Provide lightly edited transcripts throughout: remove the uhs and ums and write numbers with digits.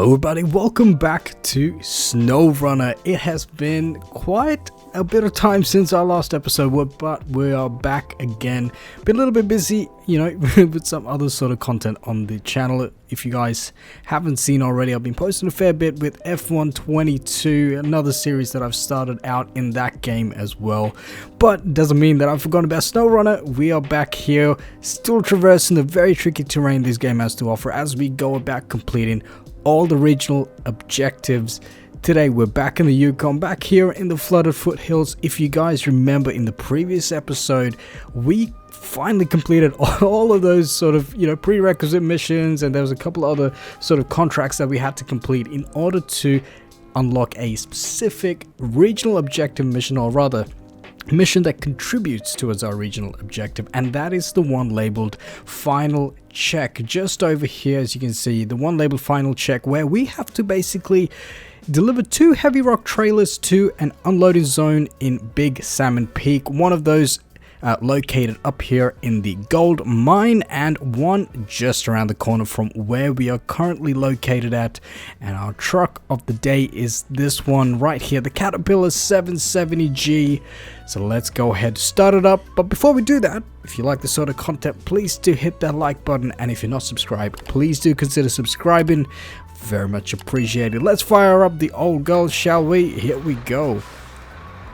Hello everybody, welcome back to Snowrunner. It has been quite a bit of time since our last episode, but we are back again. Been a little bit busy, with some other sort of content on the channel. If you guys haven't seen already, I've been posting a fair bit with F122, another series that I've started out in that game as well. But doesn't mean that I've forgotten about Snowrunner. We are back here, still traversing the very tricky terrain this game has to offer as we go about completing all the regional objectives. Today we're back in the Yukon, back here in the flooded foothills. If you guys remember, in the previous episode we finally completed all of those sort of prerequisite missions, and there was a couple other sort of contracts that we had to complete in order to unlock a specific regional objective mission, or rather mission that contributes towards our regional objective, and that is the one labeled Final Check. Just over here, as you can see, the one labeled Final Check, where we have to basically deliver 2 heavy rock trailers to an unloading zone in Big Salmon Peak. One of those located up here in the gold mine, and one just around the corner from where we are currently located at. And our truck of the day is this one right here, the Caterpillar 770G. So let's go ahead and start it up. But before we do that, if you like this sort of content, please do hit that like button, and if you're not subscribed, please do consider subscribing. Very much appreciated. Let's fire up the old girl, shall we? Here we go.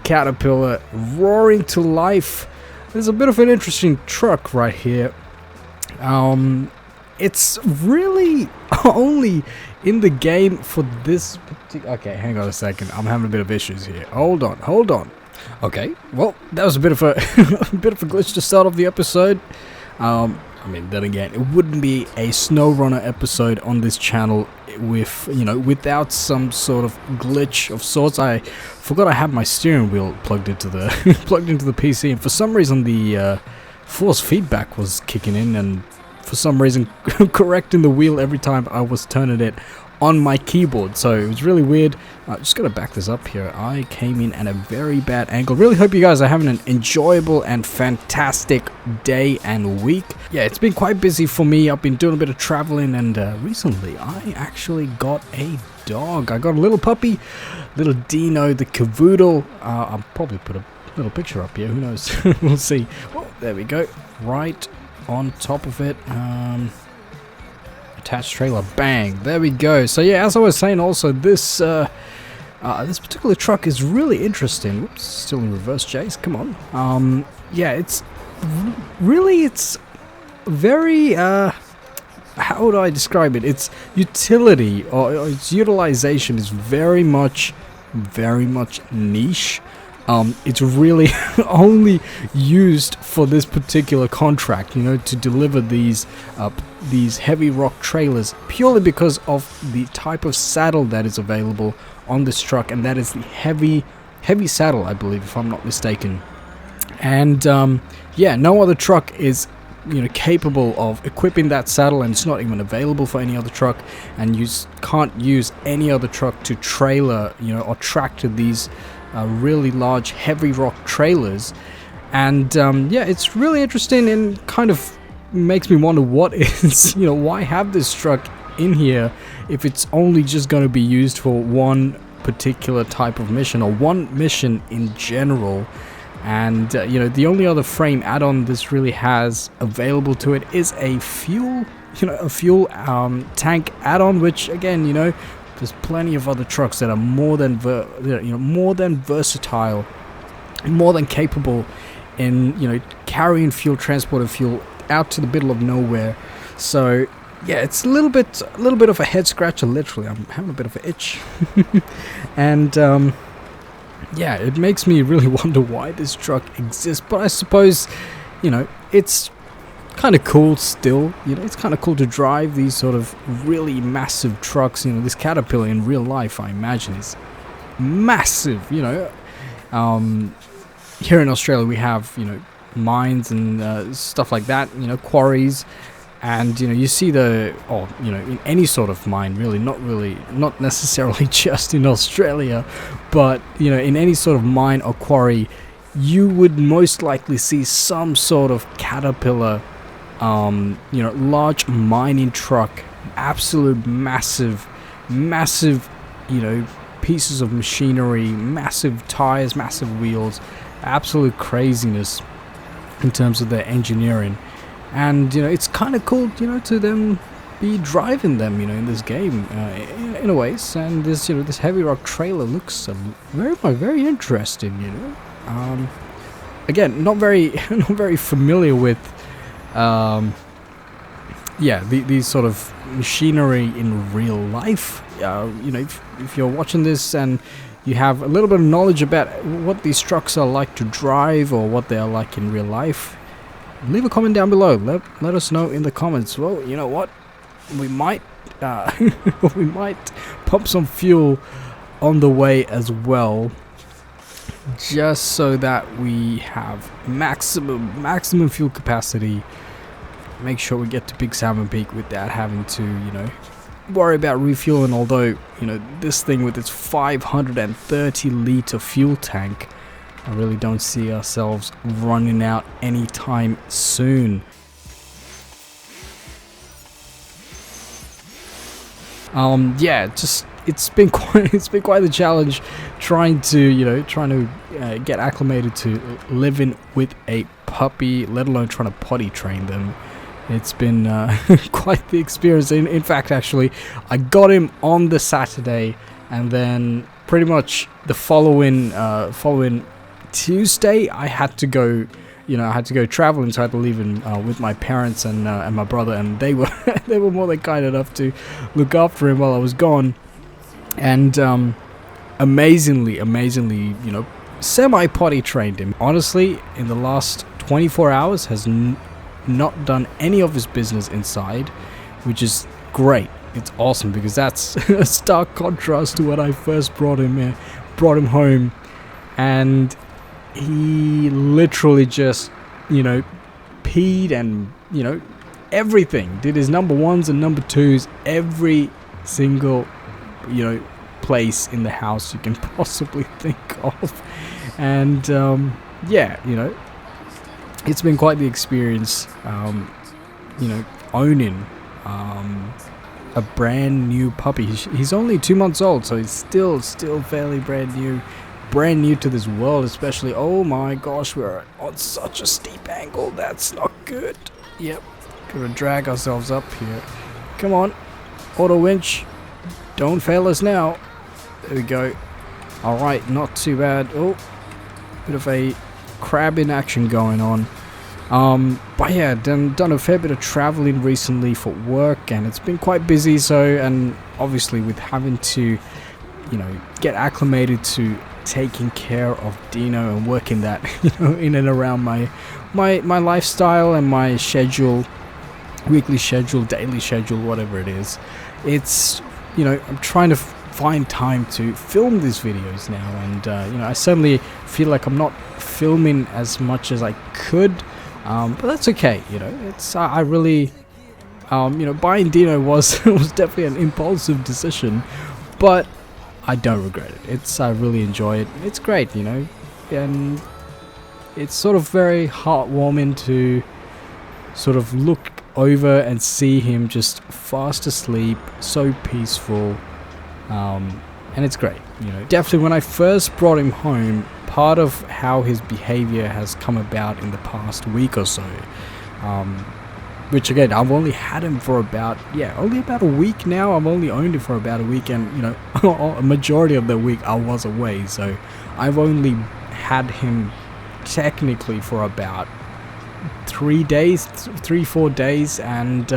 Caterpillar roaring to life. There's a bit of an interesting truck right here. It's really only in the game for this particular... Okay, hang on a second. I'm having a bit of issues here. Hold on. Okay, well, that was a bit of a glitch to start off the episode. I mean, then again, it wouldn't be a Snowrunner episode on this channel with, without some sort of glitch of sorts. I forgot I had my steering wheel plugged into the PC, and for some reason the force feedback was kicking in, and for some reason correcting the wheel every time I was turning it on my keyboard. So it was really weird. Just gotta back this up here. I came in at a very bad angle. Really hope you guys are having an enjoyable and fantastic day and week. Yeah, it's been quite busy for me. I've been doing a bit of traveling, and recently I actually got a dog. I got a little puppy, little Dino the Cavoodle. I'll probably put a little picture up here, who knows. We'll see. Oh, there we go, right on top of it. Attached trailer, bang, there we go. So yeah, as I was saying, also this this particular truck is really interesting. Whoops, still in reverse, Jace, come on. Yeah, it's very how would I describe it? Its utility or its utilization is very much niche. It's really only used for this particular contract, to deliver these heavy rock trailers, purely because of the type of saddle that is available on this truck, and that is the heavy saddle, I believe, if I'm not mistaken. And yeah, no other truck is capable of equipping that saddle, and it's not even available for any other truck, and you can't use any other truck to trailer or tractor these really large heavy rock trailers. And yeah, it's really interesting, and kind of makes me wonder what is why have this truck in here if it's only just going to be used for one particular type of mission, or one mission in general. And the only other frame add-on this really has available to it is a fuel tank add-on, which again, there's plenty of other trucks that are more than versatile, more than capable in carrying fuel, transporting fuel out to the middle of nowhere. So yeah, it's a little bit of a head scratcher. Literally, I'm having a bit of an itch. And yeah, it makes me really wonder why this truck exists. But I suppose it's kind of cool still. It's kind of cool to drive these sort of really massive trucks. This Caterpillar in real life, I imagine, is massive. Here in Australia we have mines and stuff like that, quarries, and you see in any sort of mine, not necessarily just in Australia, but in any sort of mine or quarry, you would most likely see some sort of Caterpillar large mining truck, absolute massive massive, pieces of machinery, massive tires, massive wheels, absolute craziness in terms of their engineering. And it's kind of cool, to them be driving them, in this game, in a ways. And this, this heavy rock trailer looks very interesting, Again, not very familiar with, these sort of machinery in real life. If you're watching this and you have a little bit of knowledge about what these trucks are like to drive or what they are like in real life, leave a comment down below. Let us know in the comments. Well, you know what? We might we might pump some fuel on the way as well, just so that we have maximum fuel capacity. Make sure we get to Big Salmon Peak without having to, worry about refueling. Although, this thing with its 530 liter fuel tank, I really don't see ourselves running out anytime soon. It's been quite the challenge trying to get acclimated to living with a puppy, let alone trying to potty train them. It's been quite the experience. In fact, actually, I got him on the Saturday, and then pretty much the following Tuesday, I had to go. I had to go traveling, so I had to leave him with my parents and my brother, and they were more than kind enough to look after him while I was gone. And amazingly, semi-potty trained him. Honestly, in the last 24 hours, has not done any of his business inside, which is great. It's awesome, because that's a stark contrast to when I first brought him home, and he literally just, peed and, everything. Did his number ones and number twos every single, place in the house you can possibly think of. And, it's been quite the experience, owning a brand new puppy. He's only 2 months old, so he's still fairly brand new to this world, especially. Oh my gosh, we're on such a steep angle. That's not good. Yep, gonna drag ourselves up here. Come on, auto winch, don't fail us now. There we go. All right, not too bad. Oh, bit of a crab in action going on. But yeah, done a fair bit of traveling recently for work, and it's been quite busy. So, and obviously with having to, get acclimated to taking care of Dino and working that, in and around my lifestyle and my schedule, weekly schedule, daily schedule, whatever it is. It's, I'm trying to find time to film these videos now, and I certainly feel like I'm not filming as much as I could, but that's okay. It's I really, buying Dino was definitely an impulsive decision, but I don't regret it. I really enjoy it. It's great, and it's sort of very heartwarming to sort of look over and see him just fast asleep, so peaceful, and it's great. Definitely when I first brought him home, part of how his behavior has come about in the past week or so, which again, I've only had him for only about a week now. I've only owned him for about a week, and a majority of the week I was away, so I've only had him technically for about 3-4 days, and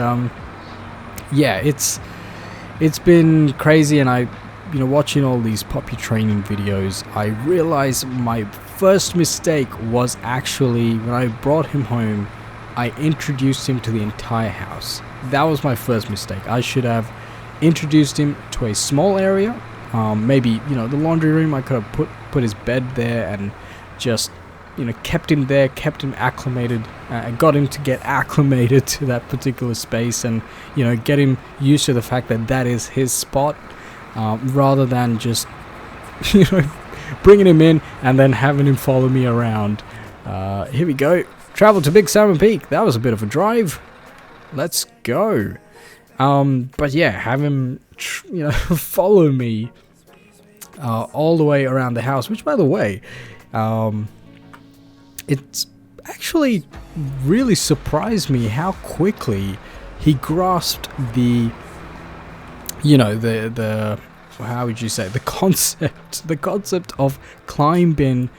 it's been crazy. And I, watching all these puppy training videos, I realized my first mistake was actually when I brought him home, I introduced him to the entire house. That was my first mistake. I should have introduced him to a small area, maybe the laundry room. I could have put his bed there and just kept him there, kept him acclimated, and got him to get acclimated to that particular space, and get him used to the fact that is his spot, rather than just bringing him in and then having him follow me around. Here we go. Travel to Big Salmon Peak. That was a bit of a drive. Let's go. But yeah, have him follow me all the way around the house. Which, by the way, it's actually really surprised me how quickly he grasped the how would you say, the concept of climbing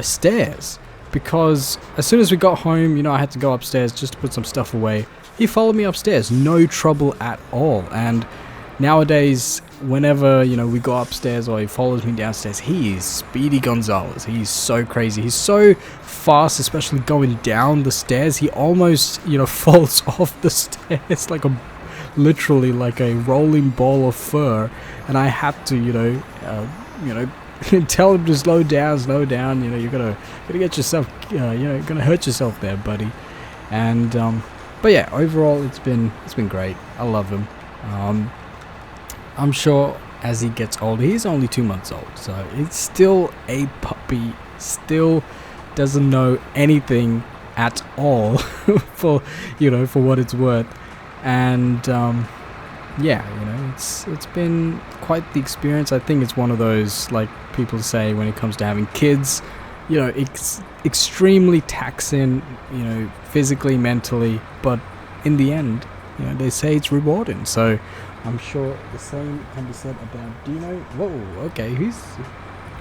stairs. Because as soon as we got home, I had to go upstairs just to put some stuff away. He followed me upstairs, no trouble at all. And nowadays, whenever we go upstairs or he follows me downstairs, he is Speedy Gonzalez. He's so crazy. He's so fast, especially going down the stairs. He almost falls off the stairs literally like a rolling ball of fur. And I had to tell him to slow down. You're gonna get yourself, you're gonna hurt yourself there, buddy. And but yeah, overall it's been great. I love him. I'm sure as he gets older, he's only 2 months old, so it's still a puppy. Still doesn't know anything at all for what it's worth. And yeah, it's been quite the experience. I think it's one of those, like people say when it comes to having kids, it's extremely taxing, physically, mentally, but in the end, they say it's rewarding. So I'm sure the same can be said about Dino. Whoa, okay,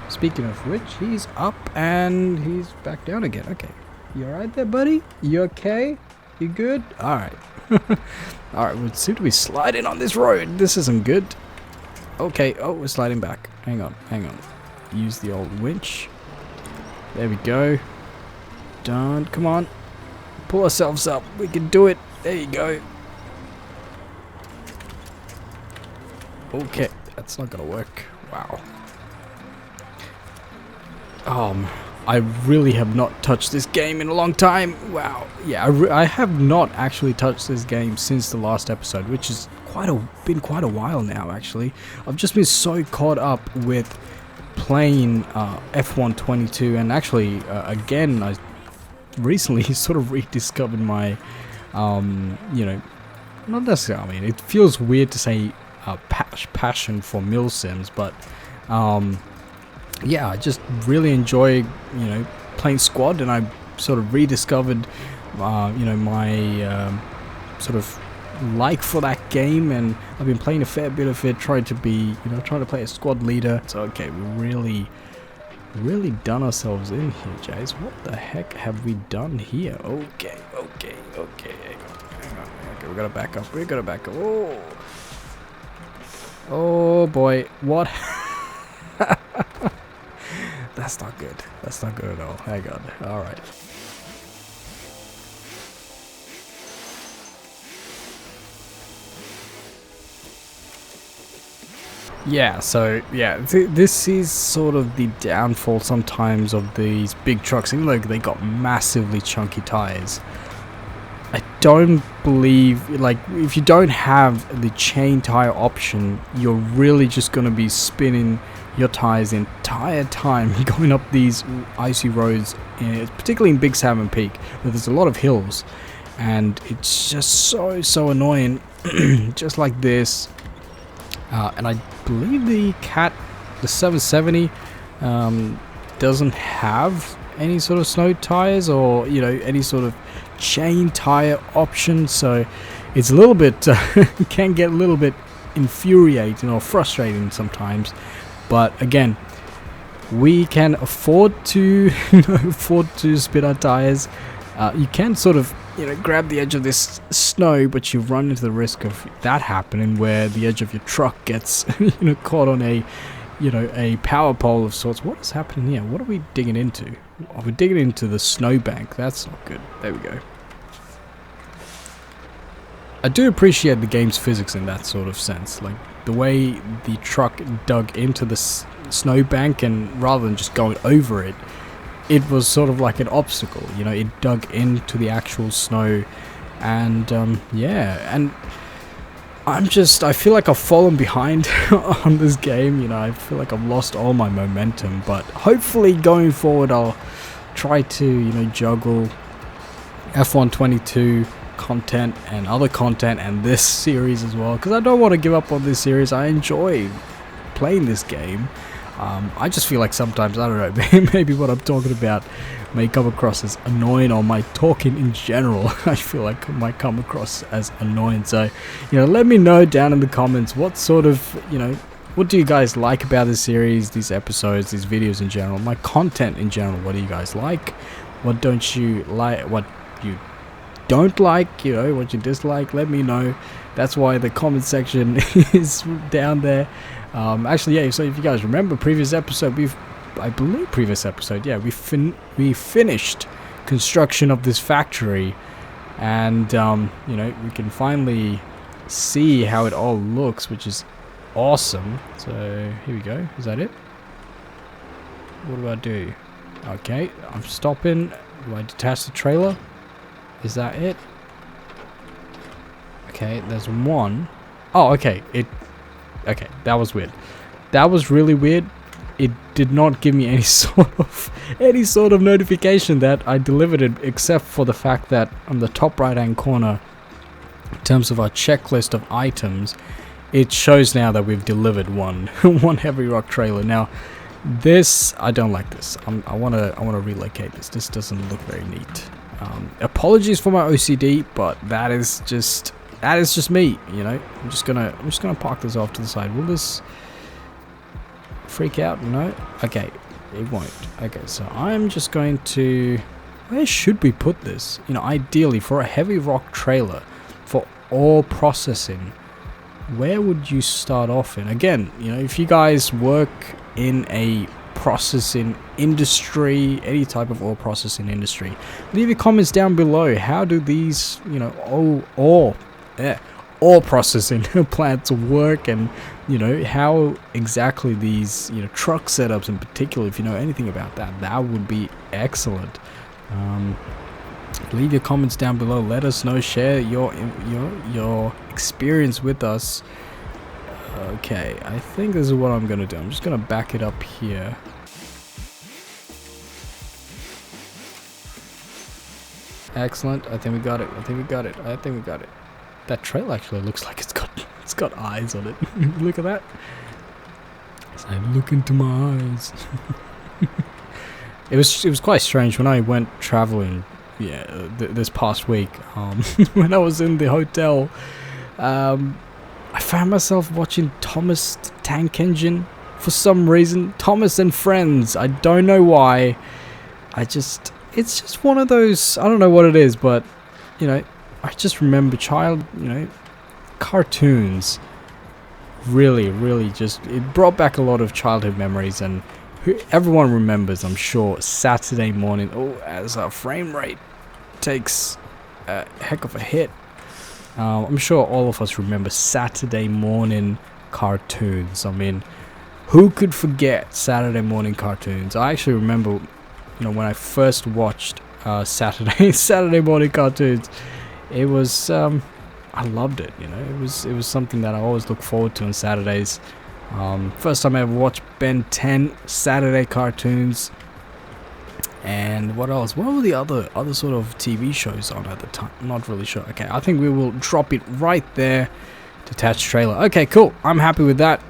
speaking of which, he's up and he's back down again. Okay, you alright there, buddy? You okay? You good? Alright. Alright, we seem to be sliding on this road. This isn't good. Okay, oh, we're sliding back. Hang on. Use the old winch. There we go. Done. Come on. Pull ourselves up. We can do it. There you go. Okay, that's not gonna work. Wow. I really have not touched this game in a long time. Wow. Yeah, I have not actually touched this game since the last episode, which is been quite a while now, actually. I've just been so caught up with playing F122, and actually, again, I recently sort of rediscovered my, not necessarily, I mean, it feels weird to say passion for mil sims, but yeah, I just really enjoy playing squad, and I sort of rediscovered my sort of like for that game, and I've been playing a fair bit of it, trying to play a squad leader. So okay, we really done ourselves in here, Jays. What the heck have we done here? Okay, hang on. Okay, we gotta back up. Oh boy, what? That's not good. That's not good at all. Hang on. Alright. Yeah, so yeah, this is sort of the downfall sometimes of these big trucks. Even though they got massively chunky tires, I don't believe, like, if you don't have the chain tire option, you're really just going to be spinning your tires the entire time going up these icy roads, particularly in Big Salmon Peak, where there's a lot of hills, and it's just so annoying. Just like this. And I believe the 770 doesn't have any sort of snow tires, or any sort of chain tire option, so it's a little bit can get a little bit infuriating or frustrating sometimes. But again, we can afford to spin our tires. You can sort of grab the edge of this snow, but you run into the risk of that happening, where the edge of your truck gets caught on a power pole of sorts. What is happening here? What are we digging into? Oh, we're digging into the snowbank. That's not good. There we go. I do appreciate the game's physics in that sort of sense, like the way the truck dug into the snowbank, and rather than just going over it, it was sort of like an obstacle. It dug into the actual snow, and yeah, and I feel like I've fallen behind on this game. I feel like I've lost all my momentum, but hopefully going forward I'll try to juggle F122 content and other content and this series as well, because I don't want to give up on this series. I enjoy playing this game. I just feel like sometimes, I don't know, maybe what I'm talking about may come across as annoying, or my talking in general I feel like might come across as annoying. So, you know, let me know down in the comments what sort of, you know, what do you guys like about this series, these episodes, these videos in general, my content in general. What do you guys like? What don't you like? What you don't like, you know, what you dislike? Let me know. That's why the comment section is down there. Actually, yeah, so if you guys remember previous episode, I believe we finished construction of this factory, and you know, we can finally see how it all looks, which is awesome. So here we go. Is that it? What do I do? Okay, I'm stopping. Do I detach the trailer? Is that it? Okay, there's one. Oh, okay. Okay, that was weird. That was really weird. It did not give me any sort of notification that I delivered it, except for the fact that on the top right hand corner, in terms of our checklist of items, it shows now that we've delivered one heavy rock trailer. Now this, I don't like this. I want to relocate this. This doesn't look very neat. Apologies for my OCD, but that is just me, you know. I'm just gonna park this off to the side. Will this freak out? No? Okay, it won't. Okay, so I'm just going to, where should we put this? You know, ideally for a heavy rock trailer, for ore processing, where would you start off in? Again, you know, if you guys work in a processing industry, any type of ore processing industry, leave your comments down below. How do these, you know, ore processing plants work, and you know, how exactly these, you know, truck setups in particular, if you know anything about that, that would be excellent. Leave your comments down below. Let us know. Share your experience with us. Okay, I think this is what I'm gonna do. I'm just gonna back it up here. Excellent. I think we got it. That trail actually looks like it's got eyes on it. Look at that. It's like, look into my eyes. It was quite strange when I went traveling. Yeah, this past week. When I was in the hotel, I found myself watching Thomas the Tank Engine for some reason. Thomas and Friends. I don't know why. It's just one of those, I don't know what it is, but you know, I just remember cartoons really just, it brought back a lot of childhood memories, and everyone remembers, I'm sure, Saturday morning. Oh, as our frame rate takes a heck of a hit. I'm sure all of us remember Saturday morning cartoons. I mean, who could forget Saturday morning cartoons? I actually remember, you know, when I first watched Saturday morning cartoons, it was I loved it. You know, it was something that I always look forward to on Saturdays. First time I ever watched Ben 10 Saturday cartoons. And what else? What were the other sort of TV shows on at the time? I'm not really sure. Okay, I think we will drop it right there. Detached trailer. Okay, cool. I'm happy with that.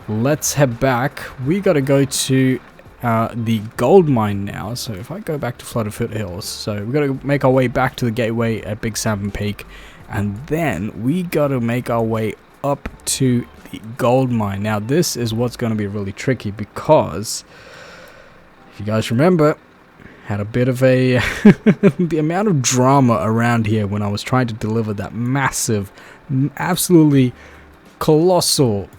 Let's head back. We gotta go to the gold mine now. So if I go back to Flooded Foothills, so we gotta make our way back to the gateway at Big Salmon Peak, and then we gotta make our way up to the gold mine. Now this is what's gonna be really tricky, because if you guys remember, had a bit of a the amount of drama around here when I was trying to deliver that massive, absolutely colossal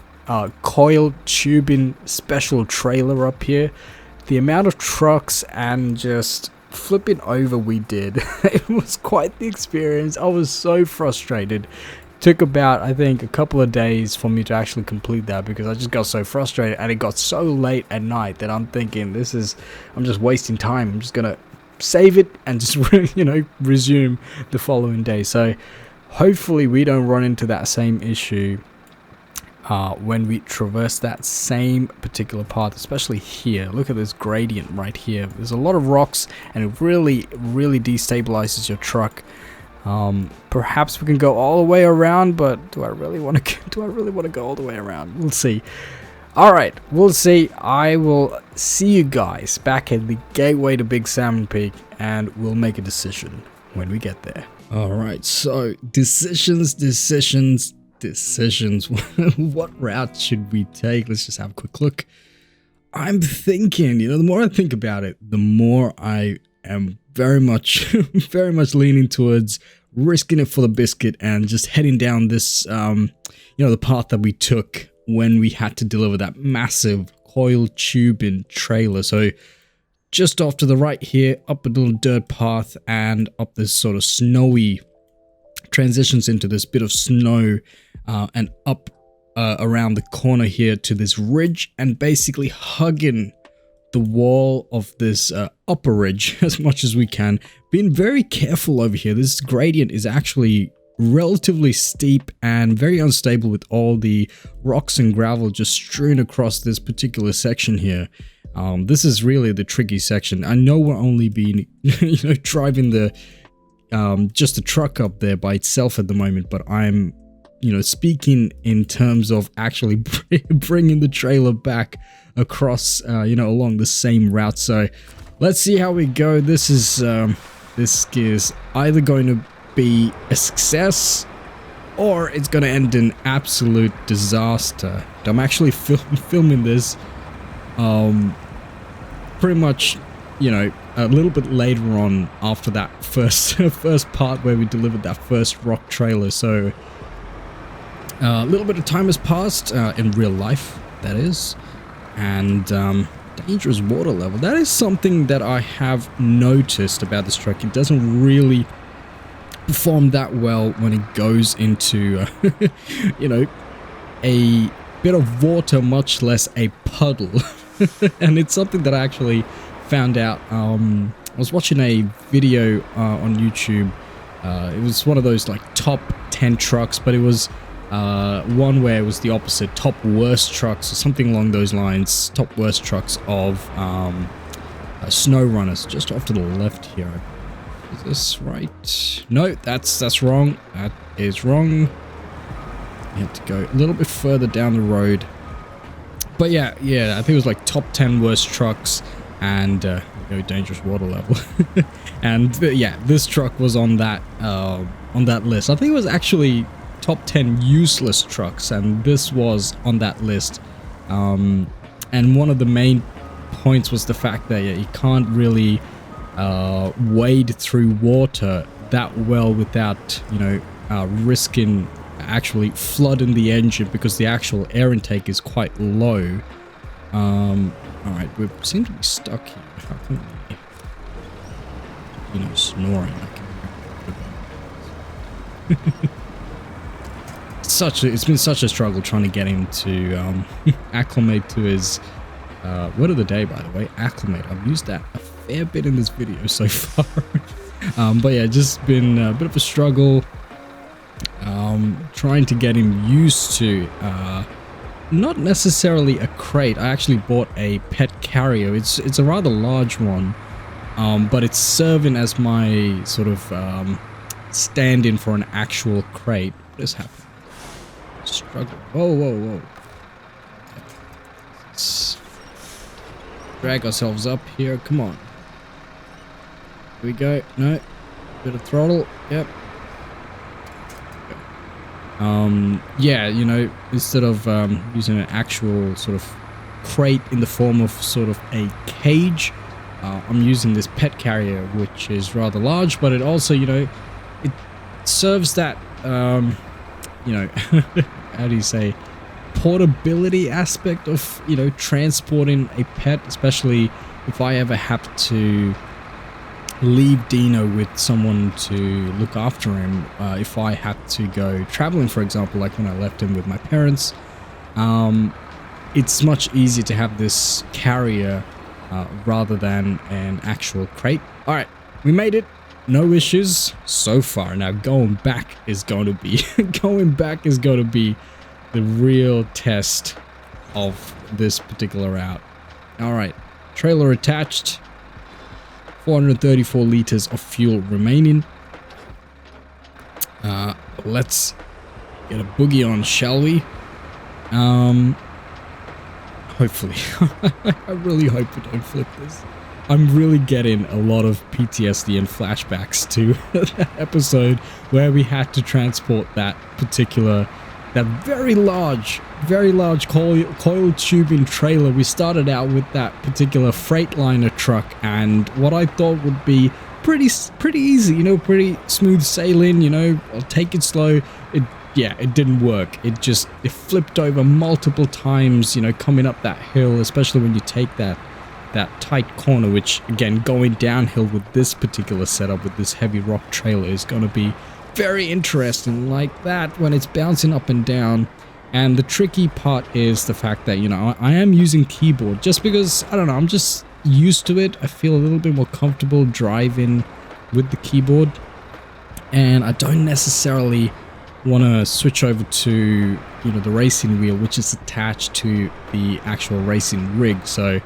coil tubing special trailer up here. The amount of trucks and just flipping over we did, it was quite the experience. I was so frustrated. Took about, I think, a couple of days for me to actually complete that, because I just got so frustrated, and it got so late at night that I'm thinking, I'm just wasting time. I'm just gonna save it and just you know, resume the following day. So hopefully we don't run into that same issue when we traverse that same particular path, especially here. Look at this gradient right here. There's a lot of rocks, and it really destabilizes your truck. Perhaps we can go all the way around, but do I really want to go all the way around? We'll see. All right, we'll see. I will see you guys back at the gateway to Big Salmon Peak, and we'll make a decision when we get there. All right, so decisions. What route should we take? Let's just have a quick look. I'm thinking, the more I think about it, the more I am very much leaning towards risking it for the biscuit and just heading down this, the path that we took when we had to deliver that massive coiled tubing trailer. So just off to the right here, up a little dirt path and up this sort of snowy transitions into this bit of snow and up around the corner here to this ridge and basically hugging the wall of this upper ridge as much as we can. Being very careful over here. This gradient is actually relatively steep and very unstable with all the rocks and gravel just strewn across this particular section here. This is really the tricky section. I know we're only being, driving the just the truck up there by itself at the moment, but I'm, speaking in terms of actually bringing the trailer back across, along the same route. So let's see how we go. This is either going to be a success or it's going to end in absolute disaster. I'm actually filming this pretty much, a little bit later on after that first part where we delivered that first rock trailer. So a little bit of time has passed in real life, that is. And dangerous water level, that is something that I have noticed about this truck. It doesn't really perform that well when it goes into a bit of water, much less a puddle. And it's something that I actually found out. I was watching a video on YouTube. It was one of those like top 10 trucks, but it was one where it was the opposite, top worst trucks or something along those lines. Top worst trucks of Snowrunners. Just off to the left here. Is this right? No, that's wrong. That is wrong. You have to go a little bit further down the road. But yeah, I think it was like top 10 worst trucks and dangerous water level. And yeah, this truck was on that list. I think it was actually top 10 useless trucks, and this was on that list. And one of the main points was the fact that you can't really wade through water that well without risking actually flooding the engine, because the actual air intake is quite low. All right, we seem to be stuck here. How can we, snoring? It's been such a struggle trying to get him to acclimate to his word of the day, by the way, acclimate. I've used that a fair bit in this video so far. But yeah, just been a bit of a struggle trying to get him used to not necessarily a crate. I actually bought a pet carrier. It's a rather large one, but it's serving as my sort of stand-in for an actual crate. What is happening? Struggle. Whoa. Let's drag ourselves up here. Come on. Here we go. No. Bit of throttle. Yep. Yeah, instead of using an actual sort of crate in the form of sort of a cage, I'm using this pet carrier, which is rather large, but it also, it serves that, how do you say, portability aspect of, transporting a pet, especially if I ever have to leave Dino with someone to look after him. If I had to go traveling, for example, like when I left him with my parents, it's much easier to have this carrier rather than an actual crate. All right, we made it. No issues so far. Now going back is going to be the real test of this particular route. All right, trailer attached. 434 liters of fuel remaining. Let's get a boogie on, shall we? Hopefully. I really hope we don't flip this. I'm really getting a lot of PTSD and flashbacks to that episode where we had to transport that very large coil tubing trailer. We started out with that particular Freightliner truck, and what I thought would be pretty easy, you know, pretty smooth sailing, you know, I'll take it slow. It didn't work. It flipped over multiple times, you know, coming up that hill, especially when you take that tight corner, which again, going downhill with this particular setup with this heavy rock trailer is going to be very interesting like that when it's bouncing up and down. And the tricky part is the fact that, you know, I am using keyboard just because, I don't know, I'm just used to it. I feel a little bit more comfortable driving with the keyboard, and I don't necessarily want to switch over to, you know, the racing wheel, which is attached to the actual racing rig. So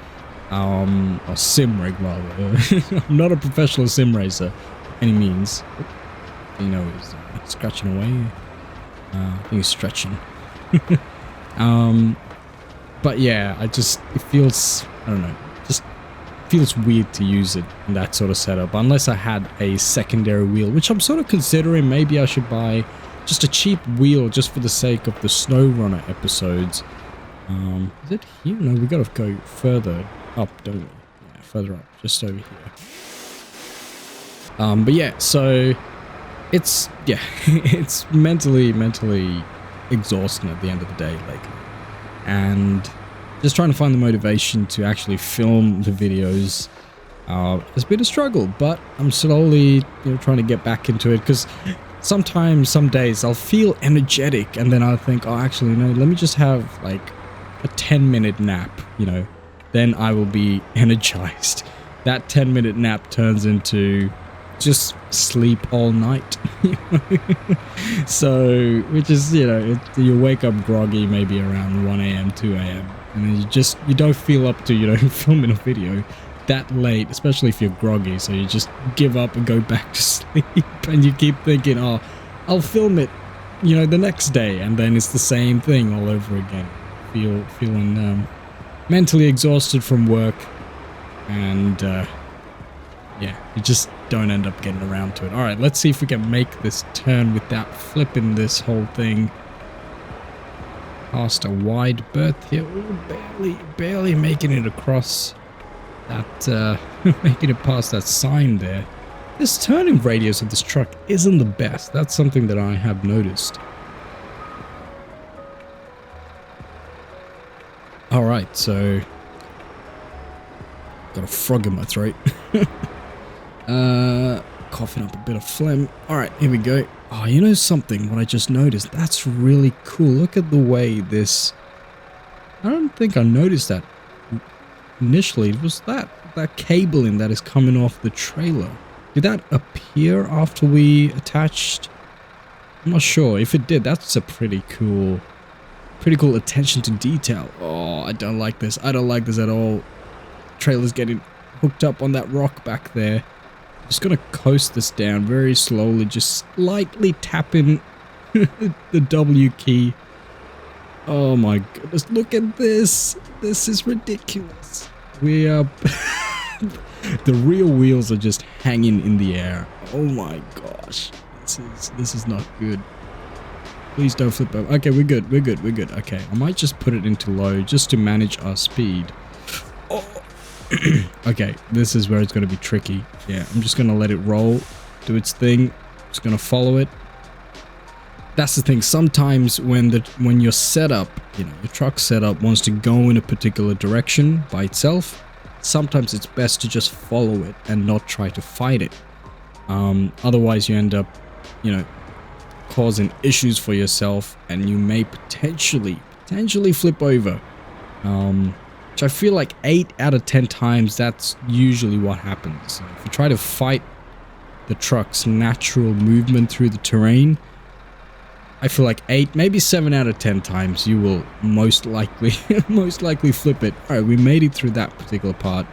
or sim rig rather. I'm not a professional sim racer any means. You know, he's scratching away. I think he's stretching. But yeah, it feels, I don't know, just feels weird to use it in that sort of setup unless I had a secondary wheel, which I'm sort of considering. Maybe I should buy just a cheap wheel just for the sake of the Snowrunner episodes. Is it here? No, we gotta go further up, don't we? Yeah, further up, just over here. But yeah, so it's it's mentally exhausting at the end of the day, like, and just trying to find the motivation to actually film the videos has been a struggle, but I'm slowly, you know, trying to get back into it, because sometimes, some days I'll feel energetic and then I'll think, oh, actually, no, let me just have like a 10-minute nap, you know, then I will be energized. That 10-minute nap turns into just sleep all night. So, which is, you know, you wake up groggy maybe around 1 a.m, 2 a.m, and then you don't feel up to, you know, filming a video that late, especially if you're groggy, so you just give up and go back to sleep, and you keep thinking, oh, I'll film it, you know, the next day, and then it's the same thing all over again. Feeling mentally exhausted from work, and yeah, you just don't end up getting around to it. Alright, let's see if we can make this turn without flipping this whole thing. Past a wide berth here. Ooh, barely making it across that, making it past that sign there. This turning radius of this truck isn't the best. That's something that I have noticed. Alright, so got a frog in my throat. Coughing up a bit of phlegm. Alright, here we go. Oh, you know something, what I just noticed? That's really cool. Look at the way this... I don't think I noticed that initially. It was that cabling that is coming off the trailer. Did that appear after we attached? I'm not sure. If it did, that's a pretty cool attention to detail. Oh, I don't like this. I don't like this at all. Trailer's getting hooked up on that rock back there. Just gonna coast this down very slowly, just slightly tapping the W key. Oh my goodness, look at this. This is ridiculous. We are... the rear wheels are just hanging in the air. Oh my gosh. This is not good. Please don't flip over. Okay, we're good. Okay, I might just put it into low just to manage our speed. Oh. Okay, this is where it's going to be tricky. Yeah, I'm just going to let it roll, do its thing. Just going to follow it. That's the thing. Sometimes when your setup, you know, your truck setup wants to go in a particular direction by itself, sometimes it's best to just follow it and not try to fight it. Otherwise, you end up, you know, causing issues for yourself, and you may potentially flip over. Which I feel like 8 out of 10 times, that's usually what happens. If you try to fight the truck's natural movement through the terrain, I feel like 8, maybe 7 out of 10 times you will most likely flip it. All right, we made it through that particular part,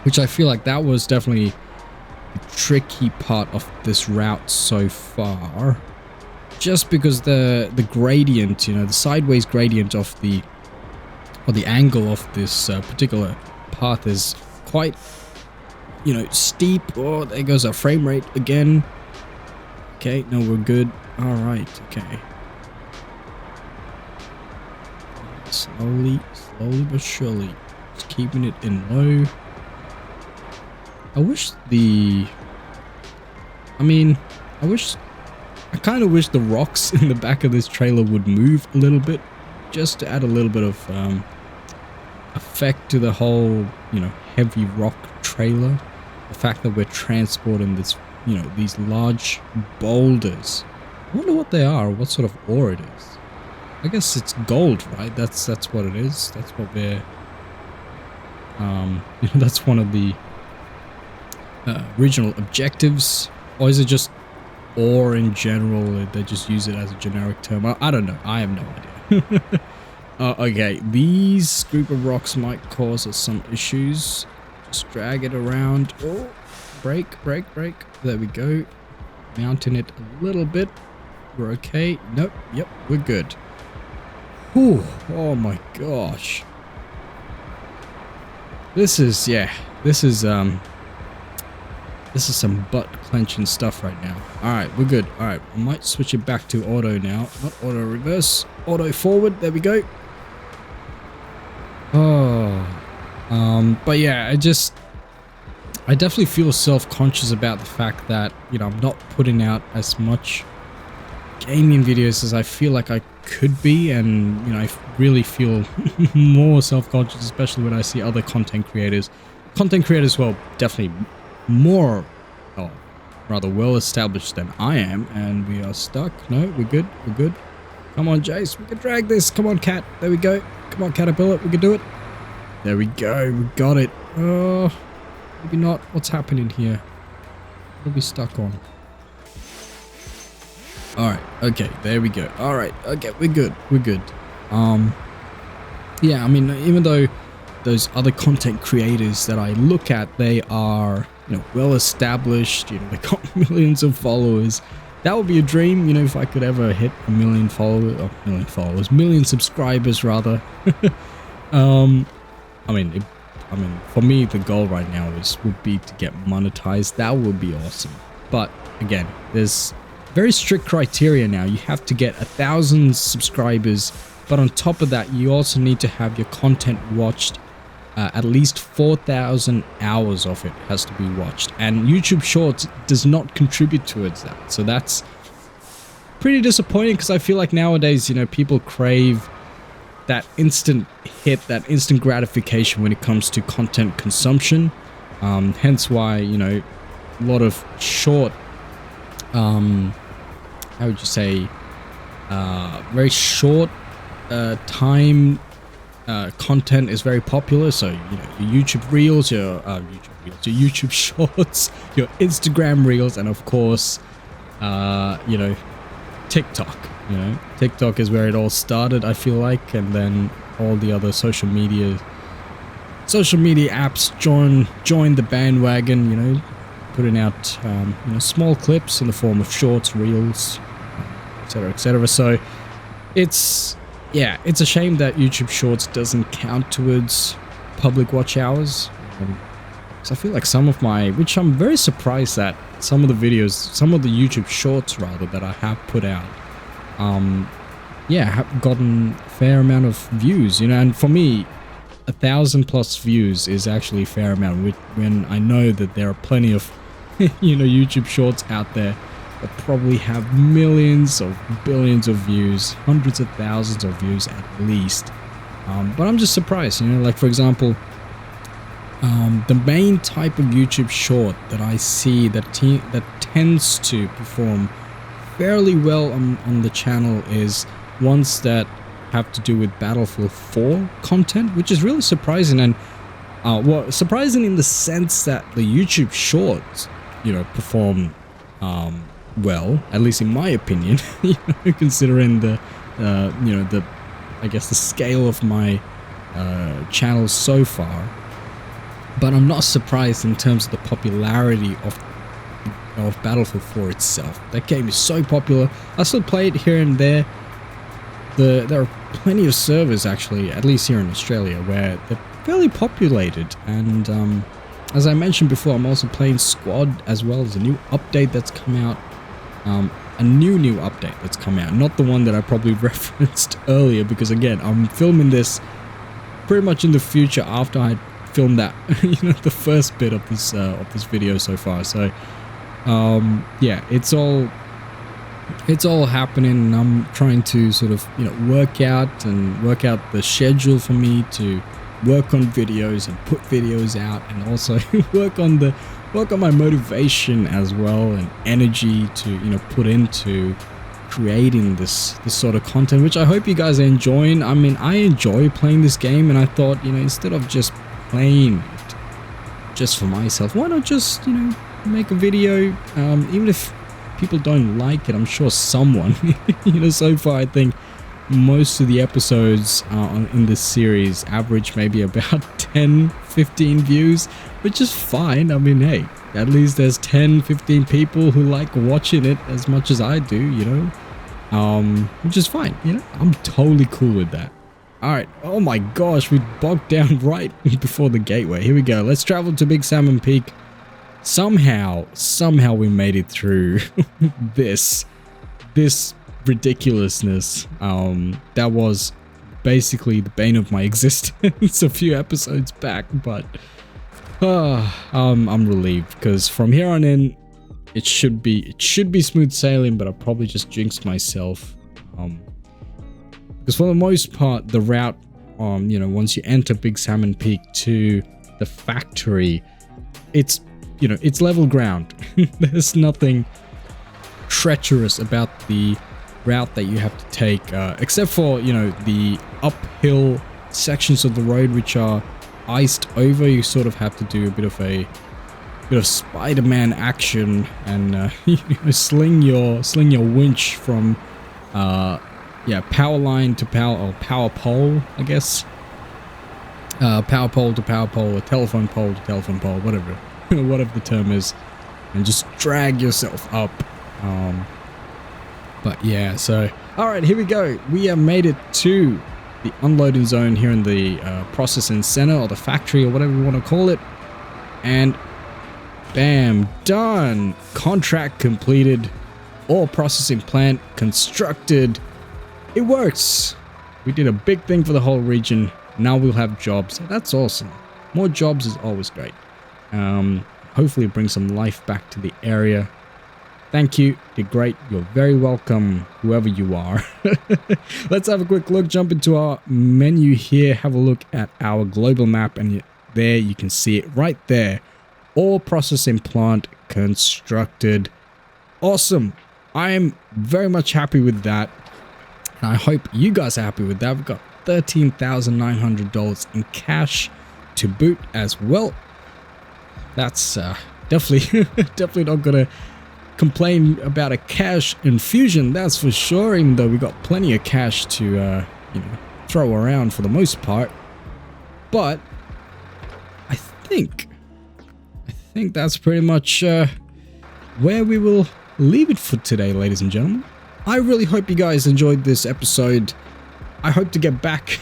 which I feel like that was definitely the tricky part of this route so far. just because the gradient, you know, the sideways gradient of the angle of this particular path is quite, you know, steep. Oh, there goes our frame rate again. Okay, no, we're good. All right, okay. Slowly but surely, just keeping it in low. I kind of wish the rocks in the back of this trailer would move a little bit, just to add a little bit of effect to the whole, you know, heavy rock trailer. The fact that we're transporting this, you know, these large boulders. I wonder what they are, what sort of ore it is. I guess it's gold, right? That's what it is. That's what we're, you know, that's one of the original objectives. Or is it just ore in general? They just use it as a generic term. I don't know. I have no idea. Okay, these group of rocks might cause us some issues. Just drag it around. Oh, break. There we go. Mounting it a little bit. We're okay. Nope. Yep, we're good. Whew. Oh my gosh. This is some butt clenching stuff right now. Alright, we're good. Alright, I might switch it back to auto now. Not auto reverse, auto forward. There we go. Oh. But yeah, I definitely feel self-conscious about the fact that, you know, I'm not putting out as much gaming videos as I feel like I could be, and, you know, I really feel more self-conscious, especially when I see other content creators. Well, definitely more, or rather well established than I am, and we are stuck. No, we're good. Come on, Jace, we can drag this. Come on, Cat. There we go. Come on, Caterpillar, we can do it. There we go, we got it. Oh, maybe not. What's happening here? What are we stuck on? Alright, okay, there we go. Alright, okay, we're good. Yeah, I mean, even though those other content creators that I look at, they are, you know, well established, you know, they got millions of followers. That would be a dream, you know, if I could ever hit a million subscribers rather. I mean, for me, the goal right now would be to get monetized. That would be awesome. But again, there's very strict criteria now. You have to get 1,000 subscribers, but on top of that, you also need to have your content watched. At least 4,000 hours of it has to be watched, and YouTube Shorts does not contribute towards that. So that's pretty disappointing, because I feel like nowadays, you know, people crave that instant hit, that instant gratification when it comes to content consumption. Hence why, you know, a lot of short, how would you say, very short time content is very popular. So, you know, your YouTube Reels, your YouTube Shorts, your Instagram Reels, and of course, you know, TikTok. You know, TikTok is where it all started, I feel like, and then all the other social media apps join the bandwagon. You know, putting out you know, small clips in the form of shorts, reels, etc., etc. So it's a shame that YouTube Shorts doesn't count towards public watch hours. So I feel like which I'm very surprised that some of the YouTube Shorts rather that I have put out, have gotten a fair amount of views, you know. And for me, 1,000+ views is actually a fair amount, when I know that there are plenty of, you know, YouTube Shorts out there that probably have millions of billions of views, hundreds of thousands of views at least. But I'm just surprised, you know, like for example, the main type of YouTube short that I see that tends to perform fairly well on the channel is ones that have to do with Battlefield 4 content, which is really surprising. And well, surprising in the sense that the YouTube shorts, you know, perform well, at least in my opinion, you know, considering the you know, I guess the scale of my channel so far. But I'm not surprised in terms of the popularity of of Battlefield 4 itself. That game is so popular. I still play it here and there. There are plenty of servers, actually, at least here in Australia, where they're fairly populated. And as I mentioned before, I'm also playing Squad, as well as a new update that's come out. A new update that's come out, not the one that I probably referenced earlier, because again, I'm filming this pretty much in the future after I filmed that, the first bit of this video so far. So yeah, it's all happening, and I'm trying to sort of work out the schedule for me to work on videos and put videos out, and also work on my motivation as well, and energy to put into creating this sort of content, which I hope you guys are enjoying. I mean, I enjoy playing this game, and I thought, instead of just playing it just for myself, why not just make a video, even if people don't like it. I'm sure someone so far I think most of the episodes in this series average maybe about 10-15 views, which is fine. I mean, hey, at least there's 10-15 people who like watching it as much as I do, which is fine. I'm totally cool with that. All right. Oh my gosh, we bogged down right before the gateway. Here we go. Let's travel to Big Salmon Peak. Somehow we made it through this ridiculousness that was basically the bane of my existence a few episodes back, but I'm relieved, because from here on in it should be smooth sailing, but I'll probably just jinx myself, because for the most part the route once you enter Big Salmon Peak to the factory, it's level ground. There's nothing treacherous about the route that you have to take, except for the uphill sections of the road which are iced over. You sort of have to do a bit of Spider-Man action, and sling your winch from power line to power pole, I guess, power pole to power pole, or telephone pole to telephone pole, whatever the term is, and just drag yourself up. But yeah, so all right, here we go. We have made it to the unloading zone here in the processing center, or the factory, or whatever you want to call it, and bam, done. Contract completed. Ore processing plant constructed. It works. We did a big thing for the whole region. Now we'll have jobs. That's awesome. More jobs is always great. Hopefully bring some life back to the area. Thank you. Did great. You're very welcome, whoever you are. Let's have a quick look. Jump into our menu here. Have a look at our global map, and there you can see it right there. Ore processing plant constructed. Awesome. I am very much happy with that, and I hope you guys are happy with that. We've got $13,900 in cash to boot as well. That's definitely not gonna complain about a cash infusion, that's for sure, even though we got plenty of cash to throw around for the most part. But I think that's pretty much where we will leave it for today, ladies and gentlemen. I really hope you guys enjoyed this episode. I hope to get back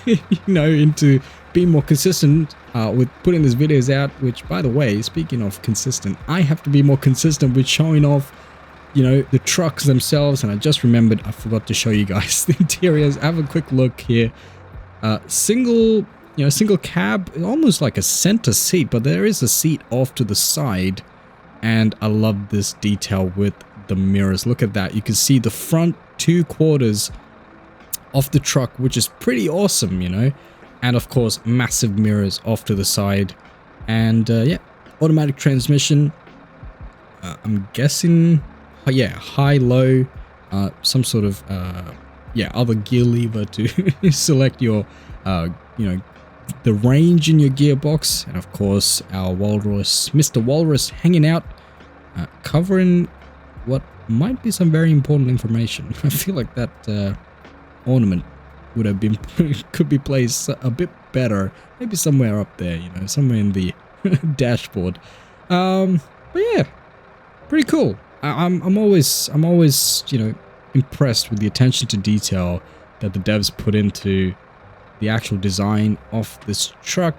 into being more consistent with putting these videos out, which, by the way, speaking of consistent, I have to be more consistent with showing off the trucks themselves. And I just remembered, I forgot to show you guys the interiors. Have a quick look here. Single cab, almost like a center seat, but there is a seat off to the side, and I love this detail with the mirrors. Look at that. You can see the front 2/4 of the truck, which is pretty awesome, and of course massive mirrors off to the side. And yeah, automatic transmission, I'm guessing, yeah, high, low, some sort of other gear lever to select your the range in your gearbox. And of course our Walrus, Mr. Walrus, hanging out, covering what might be some very important information. I feel like that ornament would have been could be placed a bit better, maybe somewhere up there, somewhere in the dashboard. But yeah, pretty cool. I'm always you know, impressed with the attention to detail that the devs put into the actual design of this truck.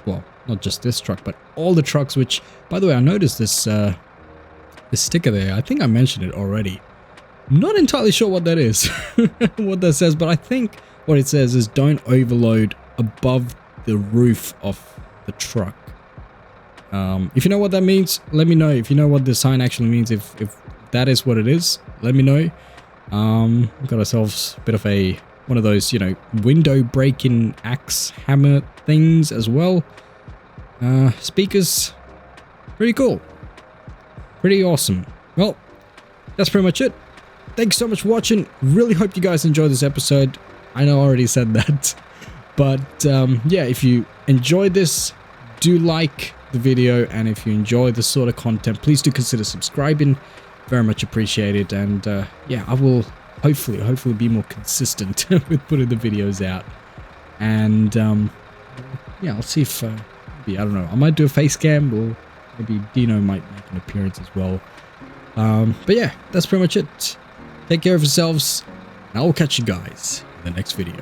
Well, not just this truck, but all the trucks. Which, by the way, I noticed this this sticker there. I think I mentioned it already. I'm not entirely sure what that is, what that says, but I think what it says is don't overload above the roof of the truck. If you know what that means, let me know. If you know what the sign actually means, if that is what it is, let me know. We've got ourselves a bit of one of those, you know, window breaking axe hammer things as well. Speakers, pretty cool, pretty awesome. Well, that's pretty much it. Thanks so much for watching. Really hope you guys enjoyed this episode. I know I already said that, but yeah, if you enjoyed this, do like the video, and if you enjoy this sort of content, please do consider subscribing. Very much appreciated. And yeah, I will hopefully be more consistent with putting the videos out. And yeah, I'll see if maybe, I don't know, I might do a face cam, or maybe Dino might make an appearance as well. But yeah, that's pretty much it. Take care of yourselves, and I will catch you guys in the next video.